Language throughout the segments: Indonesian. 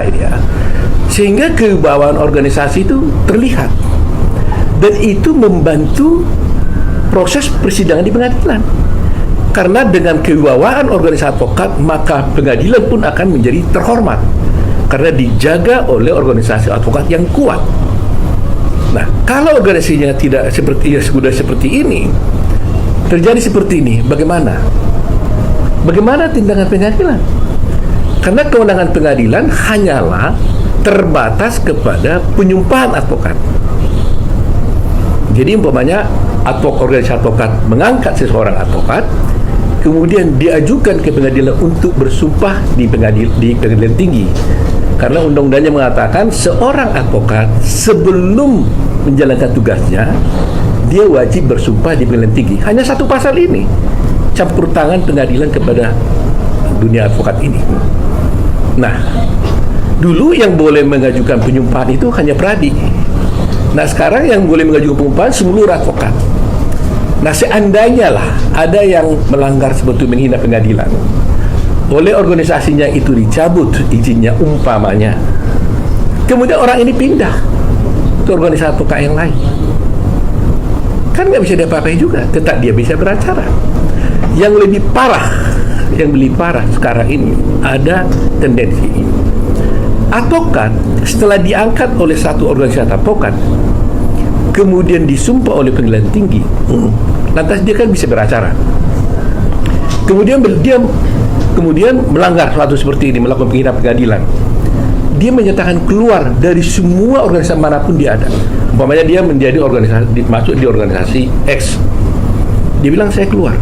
ya, sehingga kewibawaan organisasi itu terlihat dan itu membantu proses persidangan di pengadilan, karena dengan kewibawaan organisasi advokat maka pengadilan pun akan menjadi terhormat karena dijaga oleh organisasi advokat yang kuat. Nah, kalau organisasinya tidak seperti sudah seperti ini, terjadi seperti ini, bagaimana tindakan pengadilan? Karena kewenangan pengadilan hanyalah terbatas kepada penyumpahan advokat. Jadi umpamanya organisasi advokat mengangkat seseorang advokat, kemudian diajukan ke pengadilan untuk bersumpah di pengadilan tinggi. Karena undang-undangnya mengatakan seorang advokat sebelum menjalankan tugasnya dia wajib bersumpah di pengadilan tinggi. Hanya satu pasal ini campur tangan pengadilan kepada dunia advokat ini. Nah, dulu yang boleh mengajukan penyumpahan itu hanya pradi. Nah, sekarang yang boleh mengajukan penyumpahan seluruh advokat. Nah, seandainya lah ada yang melanggar sebetulnya menghina pengadilan, oleh organisasinya itu dicabut izinnya umpamanya, kemudian orang ini pindah ke organisasi advokat yang lain, kan nggak bisa diapa-apain juga, tetap dia bisa beracara. Yang lebih parah sekarang ini ada tendensi ini. Advokat setelah diangkat oleh satu organisasi advokat, kemudian disumpah oleh pengadilan tinggi, lantas dia kan bisa beracara. Kemudian melanggar suatu seperti ini, melakukan penghinaan pengadilan. Dia menyatakan keluar dari semua organisasi manapun dia ada. Umpamanya dia menjadi masuk di organisasi X. Dia bilang saya keluar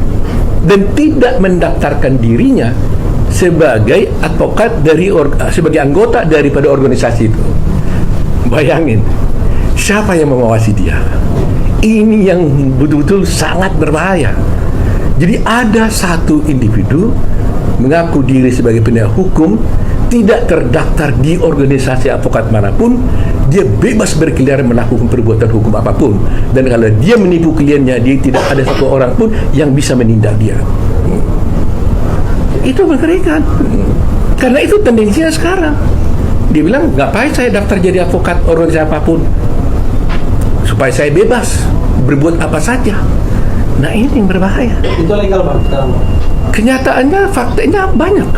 dan tidak mendaftarkan dirinya sebagai advokat sebagai anggota daripada organisasi itu. Bayangin, siapa yang mengawasi dia? Ini yang betul-betul sangat berbahaya. Jadi ada satu individu mengaku diri sebagai penegak hukum, tidak terdaftar di organisasi advokat manapun, dia bebas berkeliaran melakukan perbuatan hukum apapun, dan kalau dia menipu kliennya, dia tidak ada satu orang pun yang bisa menindak dia. Itu mengerikan. Karena itu tendensinya sekarang. Dia bilang, ngapain saya daftar jadi advokat organisasi apapun, supaya saya bebas berbuat apa saja. Nah, ini yang berbahaya. Itu legal, Bang? Kenyataannya, faktanya banyak.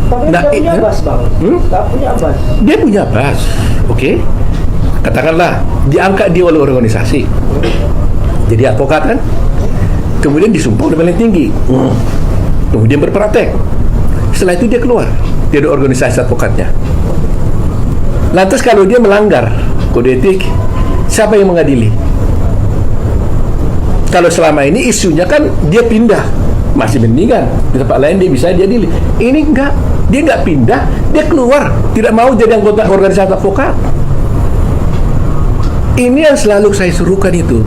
Tapi dia punya bas, Bang. Punya bas. Dia punya bas, oke. Katakanlah diangkat dia oleh organisasi, jadi advokat kan, kemudian disumpah oleh paling tinggi, kemudian berpraktek. Setelah itu dia keluar dari organisasi advokatnya. Lantas kalau dia melanggar kode etik, siapa yang mengadili? Kalau selama ini isunya kan dia pindah, masih mendingan di tempat lain dia bisa diadili. Ini enggak, dia enggak pindah, dia keluar, tidak mau jadi anggota organisasi advokat. Ini yang selalu saya serukan itu.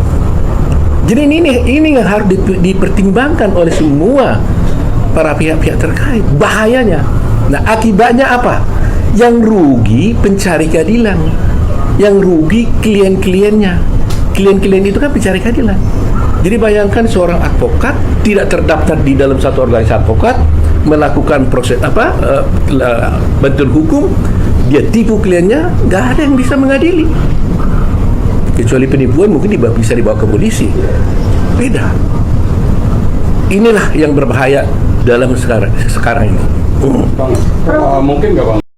Jadi ini yang harus dipertimbangkan oleh semua para pihak-pihak terkait. Bahayanya. Nah, akibatnya apa? Yang rugi pencari keadilan, yang rugi klien-kliennya. Klien-klien itu kan pencari keadilan. Jadi bayangkan seorang advokat tidak terdaftar di dalam satu organisasi advokat, melakukan proses bantuan hukum, dia tipu kliennya, nggak ada yang bisa mengadili. Kecuali penipuan mungkin bisa dibawa ke polisi. Beda. Inilah yang berbahaya dalam sekarang ini. Bang, mungkin nggak, Bang?